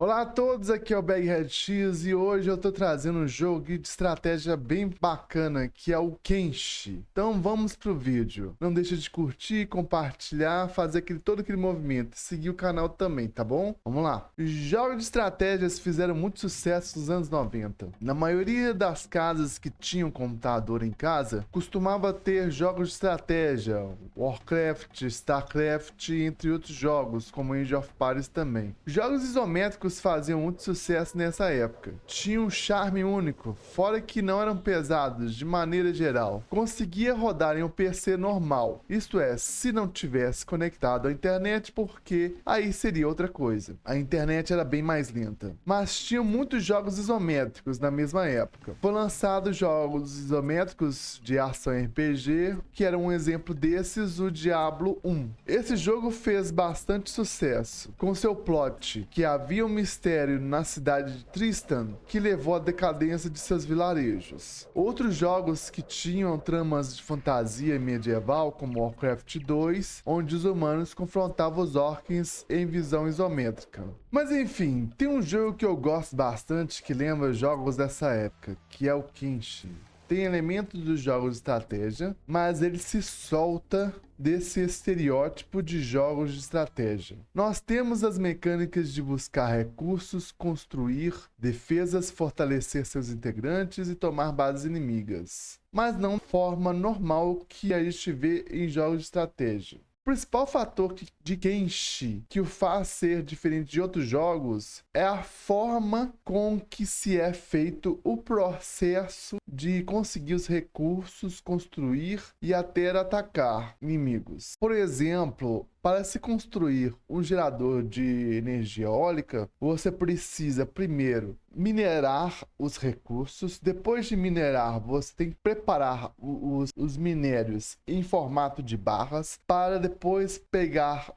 Olá a todos, aqui é o BagRedX e hoje eu tô trazendo um jogo de estratégia bem bacana que é o Kenshi. Então vamos pro vídeo. Não deixa de curtir, compartilhar, fazer todo aquele movimento, seguir o canal também, tá bom? Vamos lá. Jogos de estratégias fizeram muito sucesso nos anos 90. Na maioria das casas que tinham computador em casa, costumava ter jogos de estratégia, Warcraft, Starcraft, entre outros jogos, como Age of Empires também. Jogos isométricos faziam muito sucesso nessa época. Tinham um charme único, fora que não eram pesados de maneira geral. Conseguia rodar em um PC normal, isto é, se não tivesse conectado à internet, porque aí seria outra coisa. A internet era bem mais lenta. Mas tinham muitos jogos isométricos na mesma época. Foram lançados jogos isométricos de ação RPG, que era um exemplo desses, o Diablo 1. Esse jogo fez bastante sucesso, com seu plot, que havia um mistério na cidade de Tristan que levou à decadência de seus vilarejos. Outros jogos que tinham tramas de fantasia medieval, como Warcraft 2, onde os humanos confrontavam os orcs em visão isométrica. Mas enfim, tem um jogo que eu gosto bastante que lembra jogos dessa época, que é o Kenshi. Tem elementos dos jogos de estratégia, mas ele se solta desse estereótipo de jogos de estratégia. Nós temos as mecânicas de buscar recursos, construir defesas, fortalecer seus integrantes e tomar bases inimigas, mas não de forma normal que a gente vê em jogos de estratégia. O principal fator de Kenshi que o faz ser diferente de outros jogos é a forma com que se é feito o processo de conseguir os recursos, construir e até atacar inimigos. Por exemplo, para se construir um gerador de energia eólica, você precisa primeiro minerar os recursos. Depois de minerar, você tem que preparar os minérios em formato de barras para depois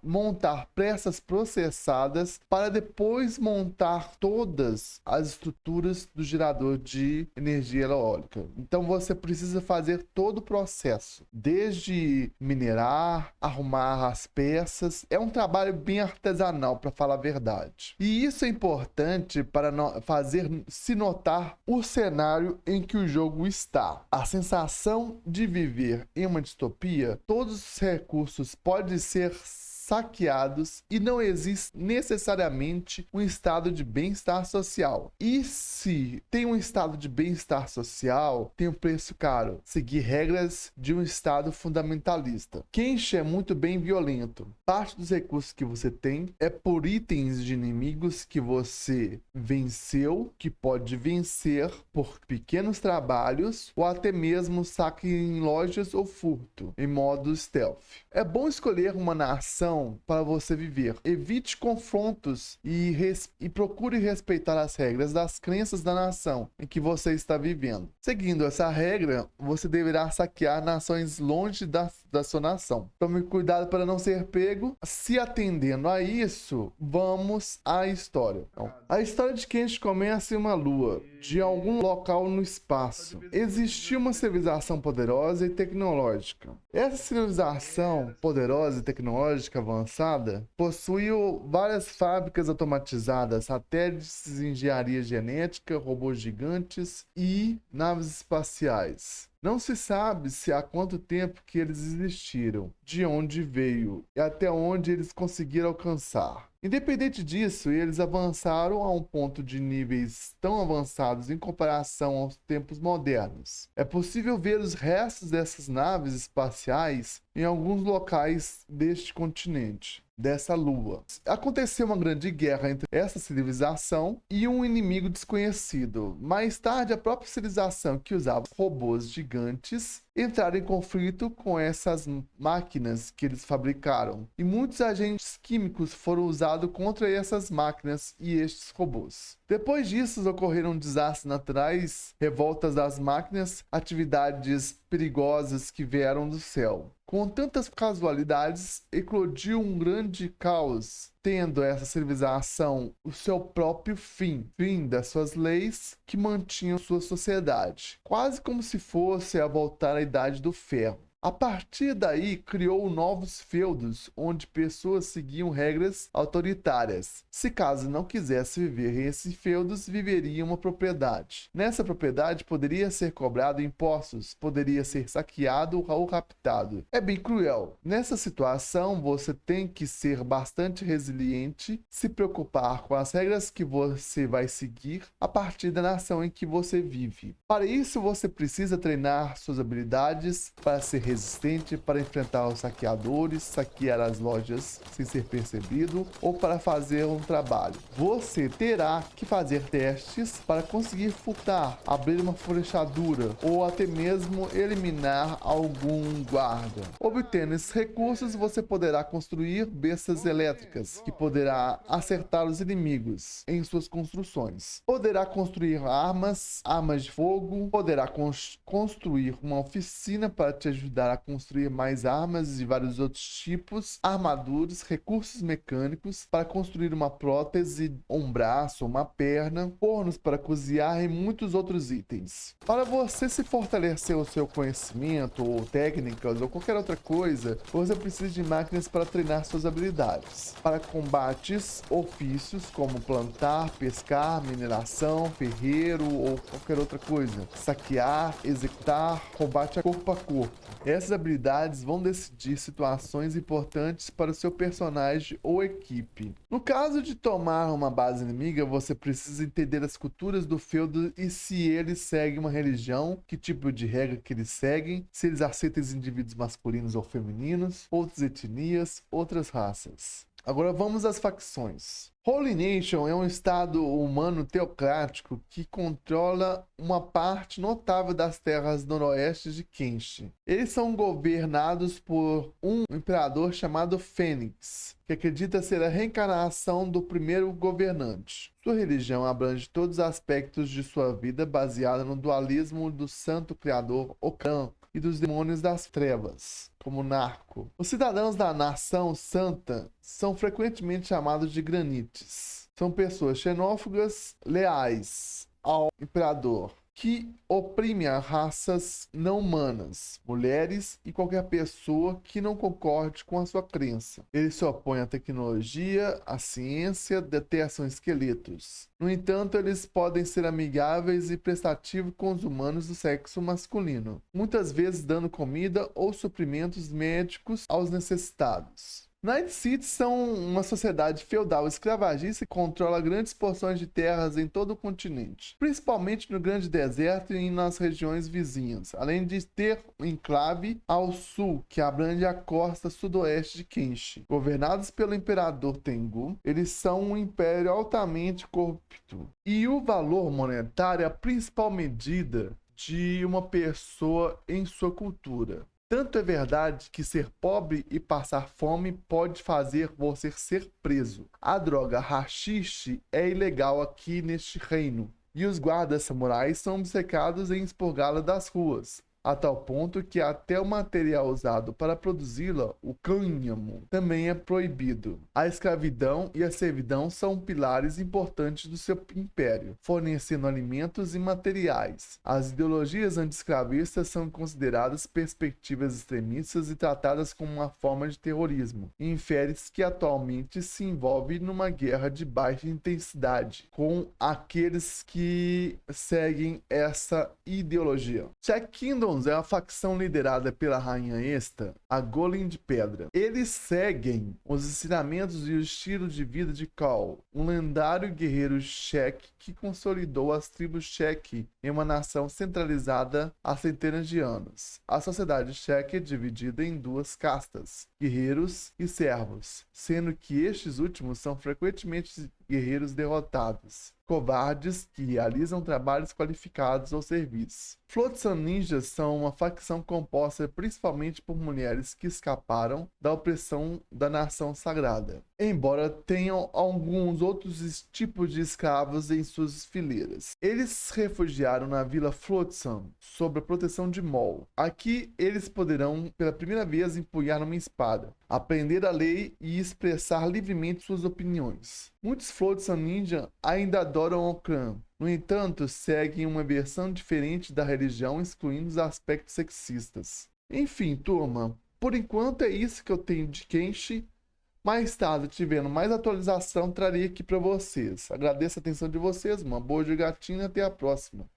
montar peças processadas para depois montar todas as estruturas do gerador de energia eólica. Então você precisa fazer todo o processo, desde minerar, arrumar as peças. É um trabalho bem artesanal, para falar a verdade. E isso é importante para fazer se notar o cenário em que o jogo está. A sensação de viver em uma distopia, todos os recursos podem ser saqueados e não existe necessariamente um estado de bem-estar social. E se tem um estado de bem-estar social, tem um preço caro. Seguir regras de um estado fundamentalista. Kenshi é muito bem violento. Parte dos recursos que você tem é por itens de inimigos que você venceu, que pode vencer por pequenos trabalhos ou até mesmo saque em lojas ou furto em modo stealth. É bom escolher uma nação para você viver. Evite confrontos e procure respeitar as regras das crenças da nação em que você está vivendo. Seguindo essa regra, você deverá saquear nações longe da sua nação. Tome cuidado para não ser pego. Se atendendo a isso, vamos à história. Então, a história de Kenshi começa em uma lua, de algum local no espaço. Existia uma civilização poderosa e tecnológica. Essa civilização poderosa e tecnológica avançada possuiu várias fábricas automatizadas, satélites, engenharia genética, robôs gigantes e naves espaciais. Não se sabe se há quanto tempo que eles existiram, de onde veio e até onde eles conseguiram alcançar. Independente disso, eles avançaram a um ponto de níveis tão avançados em comparação aos tempos modernos. É possível ver os restos dessas naves espaciais em alguns locais deste continente, dessa lua. Aconteceu uma grande guerra entre essa civilização e um inimigo desconhecido. Mais tarde, a própria civilização, que usava robôs gigantes, entraram em conflito com essas máquinas que eles fabricaram. E muitos agentes químicos foram usados contra essas máquinas e estes robôs. Depois disso, ocorreram desastres naturais, revoltas das máquinas, atividades perigosas que vieram do céu. Com tantas casualidades, eclodiu um grande caos, tendo essa civilização o seu próprio fim das suas leis que mantinham sua sociedade, quase como se fosse a voltar à Idade do Ferro. A partir daí, criou novos feudos, onde pessoas seguiam regras autoritárias. Se caso não quisesse viver em esses feudos, viveria uma propriedade. Nessa propriedade poderia ser cobrado impostos, poderia ser saqueado ou raptado. É bem cruel. Nessa situação, você tem que ser bastante resiliente, se preocupar com as regras que você vai seguir a partir da nação em que você vive. Para isso, você precisa treinar suas habilidades para ser resistente, para enfrentar os saqueadores, saquear as lojas sem ser percebido ou para fazer um trabalho. Você terá que fazer testes para conseguir furtar, abrir uma fechadura ou até mesmo eliminar algum guarda. Obtendo esses recursos, você poderá construir bestas elétricas que poderá acertar os inimigos em suas construções. Poderá construir armas de fogo, poderá construir uma oficina para te ajudar a construir mais armas de vários outros tipos, armaduras, recursos mecânicos para construir uma prótese, um braço, uma perna, fornos para cozinhar e muitos outros itens. Para você se fortalecer o seu conhecimento ou técnicas ou qualquer outra coisa, você precisa de máquinas para treinar suas habilidades. Para combates, ofícios como plantar, pescar, mineração, ferreiro ou qualquer outra coisa, saquear, executar, combate a corpo. Essas habilidades vão decidir situações importantes para o seu personagem ou equipe. No caso de tomar uma base inimiga, você precisa entender as culturas do feudo e se eles seguem uma religião, que tipo de regra que eles seguem, se eles aceitam os indivíduos masculinos ou femininos, outras etnias, outras raças. Agora vamos às facções. Holy Nation é um estado humano teocrático que controla uma parte notável das terras noroeste de Kenshi. Eles são governados por um imperador chamado Fênix, que acredita ser a reencarnação do primeiro governante. Sua religião abrange todos os aspectos de sua vida, baseada no dualismo do santo criador Okran e dos demônios das trevas, como Narco. Os cidadãos da nação santa são frequentemente chamados de granites. São pessoas xenófobas, leais ao imperador, que oprime as raças não humanas, mulheres e qualquer pessoa que não concorde com a sua crença. Ele se opõe à tecnologia, à ciência, detestam esqueletos. No entanto, eles podem ser amigáveis e prestativos com os humanos do sexo masculino, muitas vezes dando comida ou suprimentos médicos aos necessitados. Night City são uma sociedade feudal escravagista que controla grandes porções de terras em todo o continente, principalmente no Grande Deserto e nas regiões vizinhas, além de ter um enclave ao sul que abrange a costa sudoeste de Kenshi. Governados pelo Imperador Tengu, eles são um império altamente corrupto. E o valor monetário é a principal medida de uma pessoa em sua cultura. Tanto é verdade que ser pobre e passar fome pode fazer você ser preso. A droga haxixe é ilegal aqui neste reino, e os guardas samurais são obcecados em expurgá-la das ruas, a tal ponto que até o material usado para produzi-la, o cânhamo, também é proibido. A escravidão e a servidão são pilares importantes do seu império, fornecendo alimentos e materiais. As ideologias anti-escravistas são consideradas perspectivas extremistas e tratadas como uma forma de terrorismo. Infere-se que atualmente se envolve numa guerra de baixa intensidade com aqueles que seguem essa ideologia. Jack Kingdom é uma facção liderada pela rainha Esta, a Golem de Pedra. Eles seguem os ensinamentos e o estilo de vida de Cal, um lendário guerreiro cheque que consolidou as tribos cheque em uma nação centralizada há centenas de anos. A sociedade cheque é dividida em duas castas, guerreiros e servos, sendo que estes últimos são frequentemente guerreiros derrotados, covardes que realizam trabalhos qualificados ou serviços. Flotsam Ninjas são uma facção composta principalmente por mulheres que escaparam da opressão da nação sagrada, embora tenham alguns outros tipos de escravos em suas fileiras. Eles se refugiaram na vila Flotsam sob a proteção de Mol. Aqui eles poderão pela primeira vez empunhar uma espada, aprender a lei e expressar livremente suas opiniões. Muitos Flotsam Ninja ainda adoram Okran. No entanto, seguem uma versão diferente da religião, excluindo os aspectos sexistas. Enfim, turma, por enquanto é isso que eu tenho de Kenshi. Mais tarde, tivermos mais atualização, trarei aqui para vocês. Agradeço a atenção de vocês, uma boa jogatina e até a próxima.